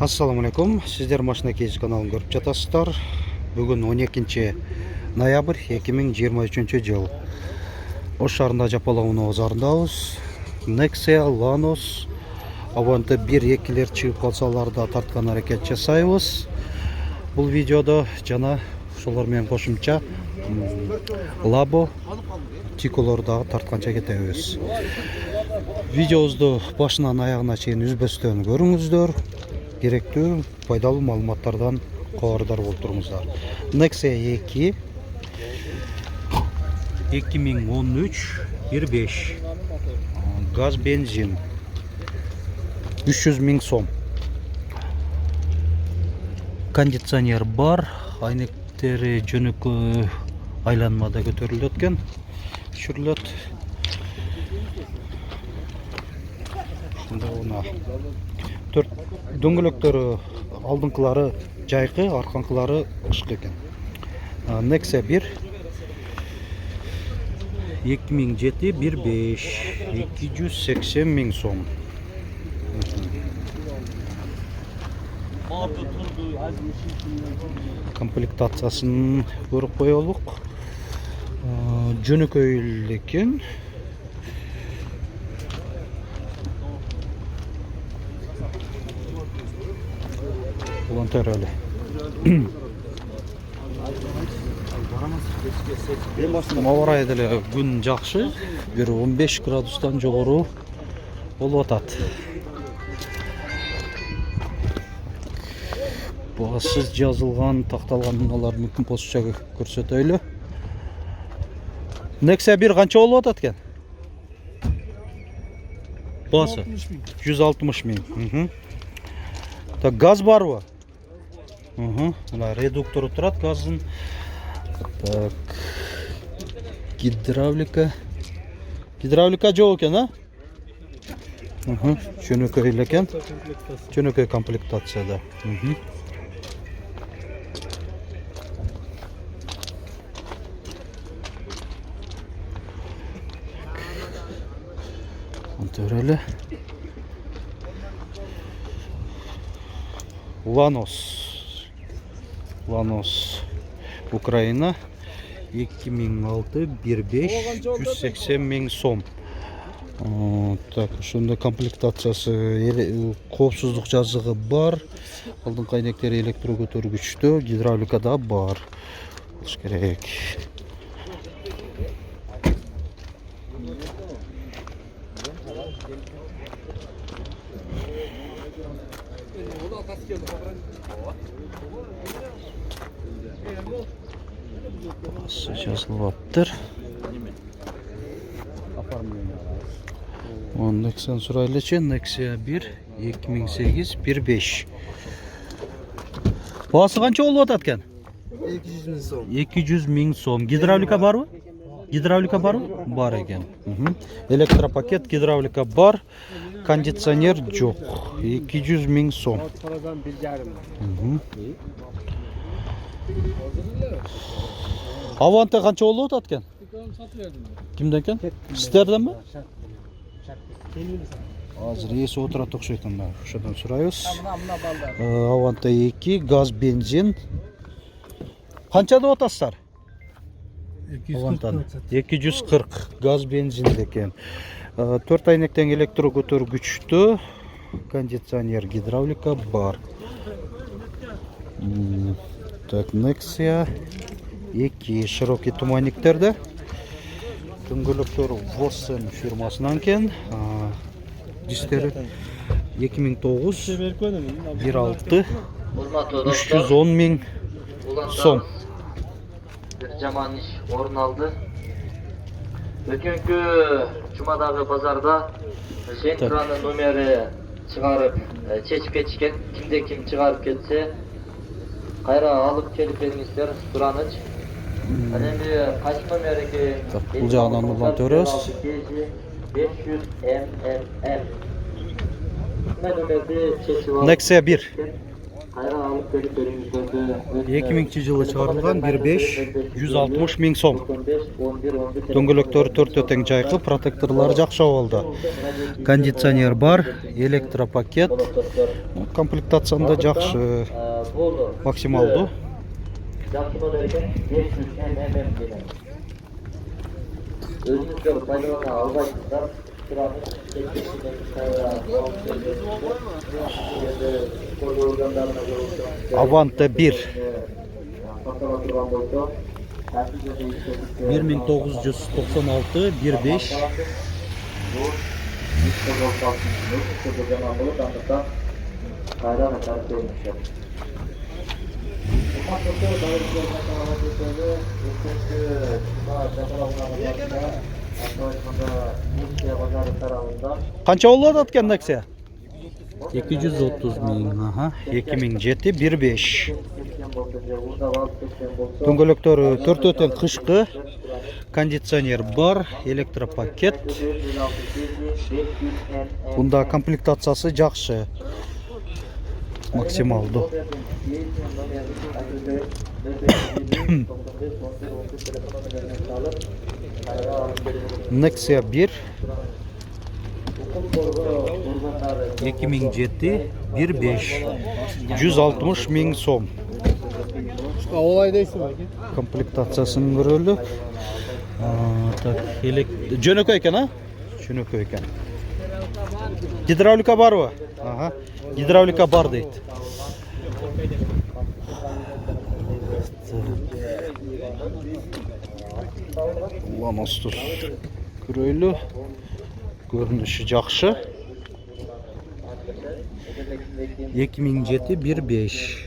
Assalamu alaikum. Sizler Машина Кейс каналын көріп жатасыздар. Бүгін 12 ноябрь 2023 жыл. Ош шаарында жапалауына озарындабыз. Nexia, Lanos, Avante 1-2-лер чыгып калсалар да тарткан аракет жасайбыз. Бұл видеода жана ошолор менен кошумча Labo, Tico'лор дагы тартканча кетебиз. Видеобузду башынан аягына чейин үзбөстөн көрүңүздөр. Gerekli faydalı malumatlardan haberdar болып тұрыңыздар. Nexia 2 2013 1.5 gaz benzin 300 000 сом. Кондиционер бар, айнектери жөнөкөй айланмада көтөрүлөт экен. Түшүрүлөт. Шунда уна дөңгөлөктөрү алдыңкылары жайкы, арканкылары кышкы экен. Nexia 1 2007 1.5 280 000 сом. Комплектациясын көрүп коелук. Жөнөкөй экен. Volantör öyle. Мавара деле күн жакшы, бир 15 градустан жогору болуп атат. Басыз жазылган, такталган мыналар мүмкүн посча көрсөтөйлү. Nexia 1 канча болуп атат экен? Басы 160 000. Так, газ барбы? Мына редуктору турат газдын. Так. Гидравлика жок экен, а? Жөнөкөй экен. Жөнөкөй комплектацияда. Контроль. Lanos Украина 2006 1.5 180 000 сом. Так, ошондо комплектациясы коопсуздук жазыгы бар. Алдыңкы айнектери электро көтөргүчтө, гидравликада бар. Болуш керек. Жазылыптыр. Nexia сурайлычы Nexia 1 2008 1.5. Басы канча болуп атат экен? 200 000 сом. 200 000 сом. Гидравлика барбы? Гидравлика барбы? Бар экен. Электропакет, гидравлика бар. Кондиционер жок. 200 000 сом. Avante kança oldu o eкен? Kimden eкен? Sizlerden mi? Hazır iyisi oturat okşaytan da. Şuradan sırayız. Avante 2 gaz benzin. Kançada otaslar? 240 gaz benzin eken. 4 aynekten elektro götürgüçtü. Кондиционер, гидравлика бар. Так, Nexia 2 широкий туманниктерде. Дөңгөлөктөр Vossen фирмасынан кен. Дистери 2009 1.6 310 000 сом. Bir жаман иш орун алды. Өткөнкү жумадагы базарда Жентранын номери чыгарып, чечип кетишкен. Кимде ким чыгарып кетсе, кайра алып келип бериңиздер, сураныч. Эми кайсы номер экен? Бул жагынан улан төрөбүз. 500 MMM. Номерди чечип алып. Nexia 1. Kayra alıp gelip önümüzdeki 2000 жылы чыгарылган 1.5 160 миң сом. Дөңгөлөктөрү 4 өтең жайкы, протекторлору жакшы болду. Кондиционер бар, электропакет. Комплектацияда жакшы. Максималдуу. Өзүңүздөр пайдалана албайсыздар. Avante 1 1996 1.5 Qancha oldu atkan Nexia? 230 ming. Aha, 2007 1.5. Дөңгөлөктөрү 4 өтен кышкы. Кондиционер бар, электропакет. Бунда комплектациясы жакшы. Максималдуу. Nexia 1 2007 1.5 160 ming сом. Olay değilsin belki. Комплектациясын көрөлү. Так, жөнөкөй экен, а? Жөнөкөй экен. Гидравлика барбы? Ага. Гидравлика бар дейт. Lanos'tur. Көрөлү. Көрүнүшү жакшы. 2007 1.5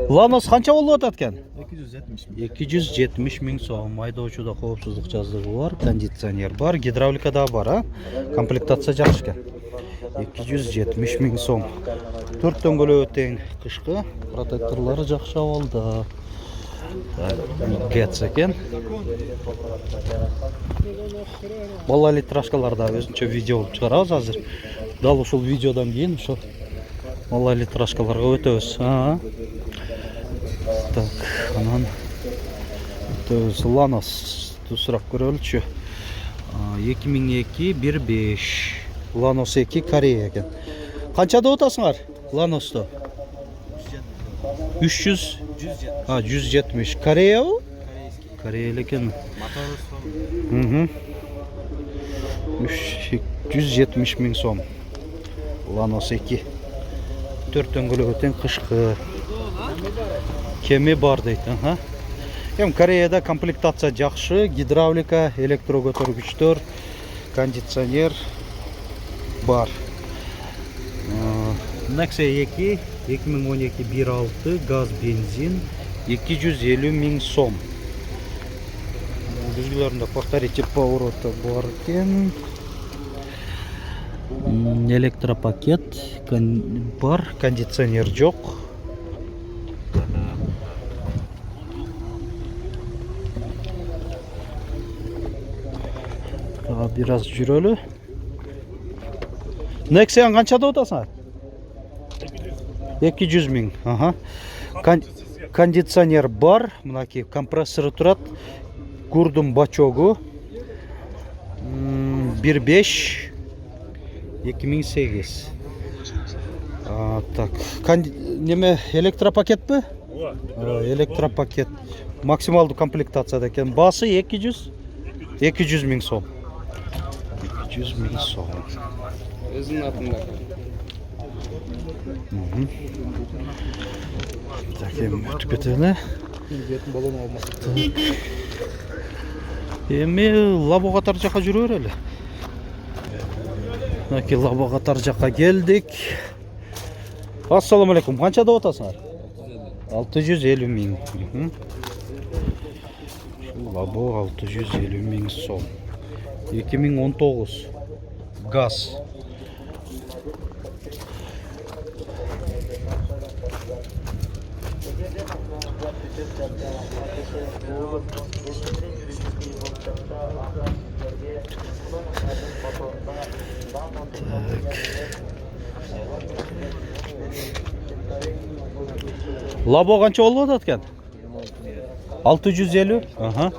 Lanos qancha болуп атат экен? 270 миң сом. Айдоочуда коопсуздук жаздыгы бар, кондиционер бар, гидравлика да бар, а? Комплектация жакшы экен. 270 миң сом. 4 дөңгөлөк тең кышкы, протекторлору жакшы болду. Кетс экен. Бала литрашкаларда өзүнчө видео болуп чыгарабыз азыр. Дал ушул видеодон кийин ошо бала литрашкаларга өтөбүз. Так, анан өтөбүз. Lanos тусурап көрөлүчү. 2002 1.5 Lanos 2 Корея экен. Канчада отасыңар? Lanos'то? 300 170. Корея бу? Корея экен. Мотору 170 миң сом. Lanos 2. 4 дөңгөлөк тең кышкы. Кеме бар дейт. Кореяда комплектация жакшы, гидравлика, электрокөтөргүчтөр, кондиционер бар. Nexia 2 2012 1.6 газ бензин 250 миң сом. Дүзгүлөрүндө повторитель поворота бар экен. Электропакет бар, кондиционер жок. Biraz жүрөлү. Nexia канчада отасыңар? 200 миң. Кондиционер бар, мынакей компрессору турат. Курдун бачогу 1.5 2008. Так, неме электропакетпи? Электропакет. Максималдуу комплектацияда экен. Басы 200 миң сом. 200 миң сом. Özünün atında. Так, өтүп кетели. Бетін балон алмасы. Эми Лабога тар жака жүрө берели. Мынакей Лабога тар жака келдик. Ассаламу алейкум. Канчада отасыңар? 650 миң. Лабо 650 миң сом. 2019 газ. Labo qancha olib atkan? 650. Aha.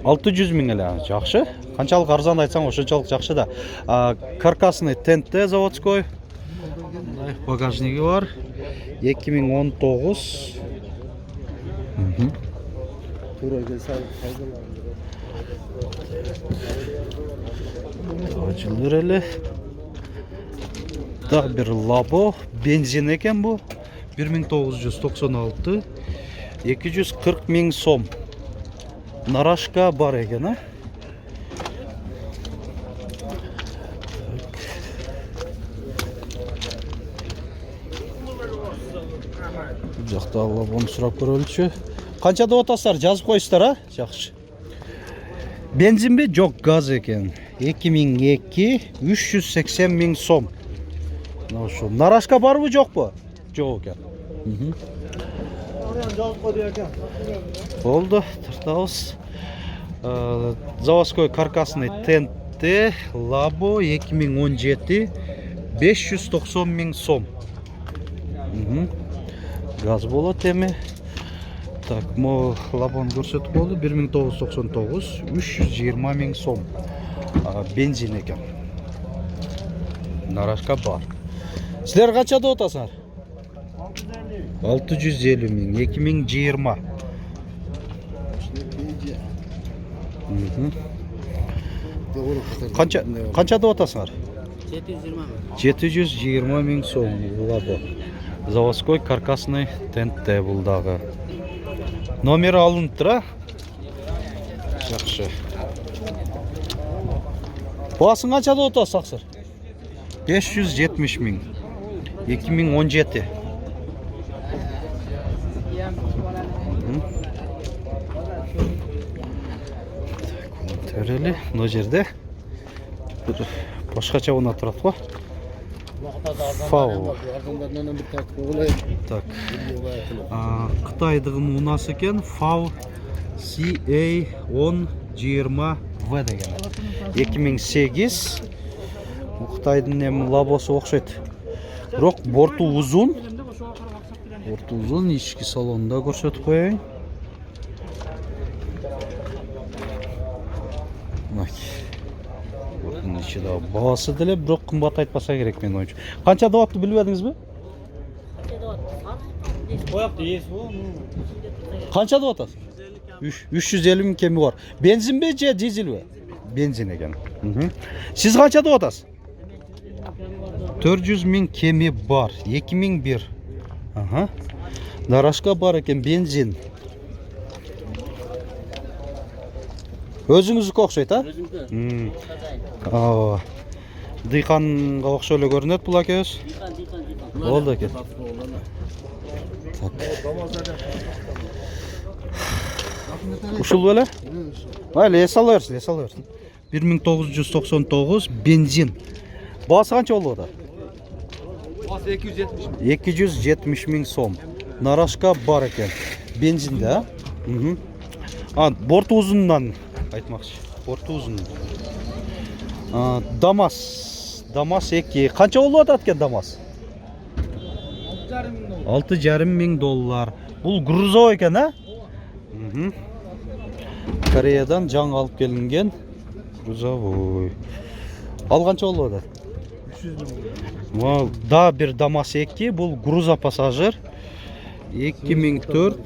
600 ming эле. Жақсы. Qanchalik arzon айтсаң, ошончолук жақсы да. Каркасный тентте заводской. Багажниги бар. 2019. Тура келсе Açılır эле. Да bir Labo benzin eкен bu. 1996. 240 ming so'm. Narashka бар ekan, ha? Bu жақта Labo'ni сұрап көрөлүчү. Qancha деп атасыздар? Жазып коюңуздар, ha? Жакшы. Benzin mi? Жоқ, gaz ekan. 2002 380 ming so'm. Şu Narashka бар mı, жоқ mu? Жоқ ekan. Oldu, tırtağız. Заводской каркасный тентте Labo 2017 590 ming so'm. Gaz болады эми. Так, mo Labo'ni көрсөтүп болду. 1999 320 ming so'm. Benzin ekan. Narashka бар. Sizler qancha деп атасыңар? 650 ming 2020. Qancha деп атасыңар? 720 ming so'm Labo. Заводской каркасный тентте бул дагы. Номери алынып тура. Жакшы. Басың қанша деп атасыз? 570 ming. 2017. Төрелі, мына жерде башкача ойнап турат го. Фау. Так. Қытайдың унасы екен. Фау CA1020V деген. 2008. Қытайдың эми Лабосы окшойт. Бирок борту узун. Борту узун, ички салонда көрсөтүп коеюн. Бортун ичи да баасы деле, бирок кымбат айтпаса керек мен оюнчу. Канча деп атты билбедиңизби? Канча деп атасыз? 350 ming kemi var. Benzin mi je dizel mi? Benzin ekan. Siz qancha деп атасыз? 400 ming kemi бар. 2001. Aha. Narashka бар ekan, benzin. Өзүңүздүкү окшойт, а? Дыйканга окшой эле көрүнөт бул акебиз. Болду экен. Ушул беле? Майлы, эсалы берсин. 1999 бензин. Баасы канча болуп атат? Баасы 270 ming. 270 ming so'm. Narashka бар ekan. Benzinde, ha? Bortu uzundan айтмакчы. Bortu uzun. Damas 2. Kança болуп атат экен Damas? 6,5 ming dollar. Бул грузовой экен, а? Кореядан жаңы алып келинген грузовой. Ал канча болуп атат? 300 ming. Мал да бир Damas 2, бул грузопассажир. 2004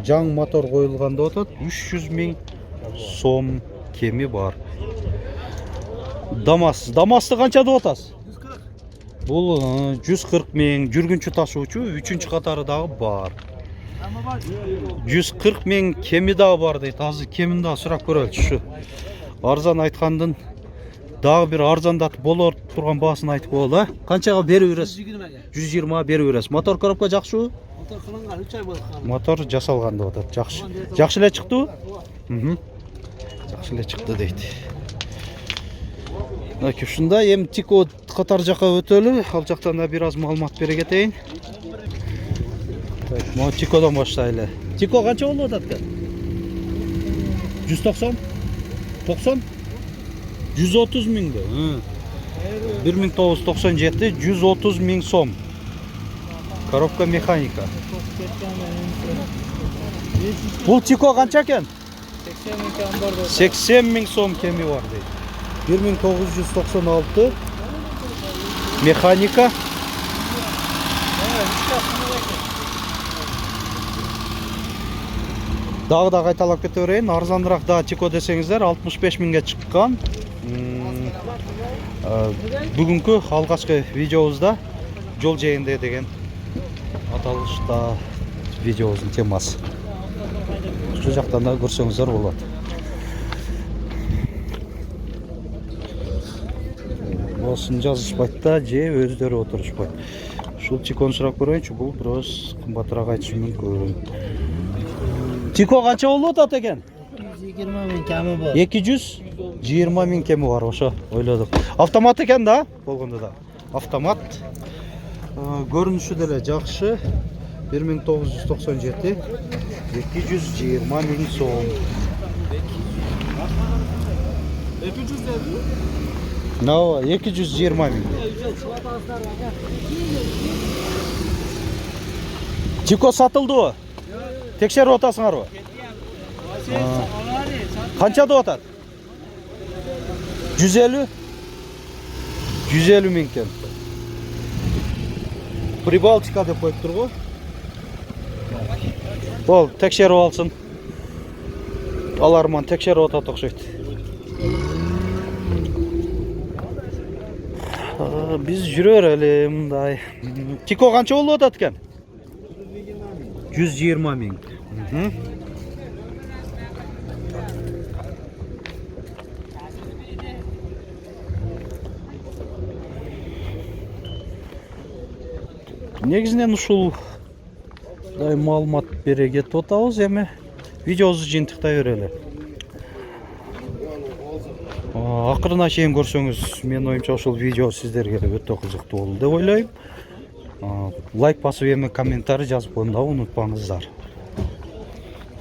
жаңы мотор коюлган деп атат. 300 ming so'm kemi бар. Damasты канча деп атасыз? 140. Бул 140 ming жүргүнчү ташуучу 3-чү катары дагы бар. 140 ming kemi дагы бар дейт. Азыр кемин дагы сурап көрөлүчү. Шу арзан айткандын дагы бир арзандатып болор турган баасын айтып болду, а? Канчага берип бересиз? 120 берип бересиз. Мотор коробка жакшыбы? Мотор кылынган 3 ай болду. Мотор жасалган деп атат. Жакшы. Жакшы эле чыктыбы? Жакшы эле чыкты дейт. Мына ушунда эми Тико катар жака өтөлү. Ал жактан да бир аз маалымат бере кетейин. Mo Tiko'dan başlayla. Tiko qancha bo'lib o'tadi? 190? 90? 130 mingdi. 1997 130 ming so'm. Коробка mexanika. Bu Tiko qancha ekan? 80 ming so'm kemi bor deydi. 1996 mexanika. Дағы да қайталап кете берейін. Арзандырақ да Tiko десеңіздер 65 мingga шыққан. Бүгінгі алғашқы видеомызда жол жайында деген аталышта видеомыздың темасы. Şu жақтан да көрсеңіздер болады. Осын жазышпайды да, же өздері отырышпайды. Шул Tiko'ны сұрап көрейінші, бұл біраз қымбатырақ айтышы мүмкін. Tiko qancha bo'lib o'tadi ekan? 120 ming kami bor. 220 ming kemi var o'sha, o'yladik. Avtomat ekan da, bo'lganda da. Avtomat. Görünüşü de yaxshi. 1997 220 ming so'm. 200 dedi. No, 220 ming. Tiko satıldı o. Tekşerip otasыңар o. Qanchada o'tadi? 150? 150 ming ekan. Прибалтика deb qo'yib turgu. Bol, tekşerip olsun. Alarman tekşerip o'tadi o'xshaydi. Biz yuravereli bunday. Tiko qancha bo'lib o'tadi ekan? 120 ming. Негізінен ушул маалымат бере кетип атабыз, эми видеобузду жыйынтыктай берели. Акырына чейин көрсөңүз, менин оюмча ушул видео сиздерге өтө кызыктуу болду деп ойлойм. Лайк басып, эми комментарий жазып коюуну унутпаңыздар.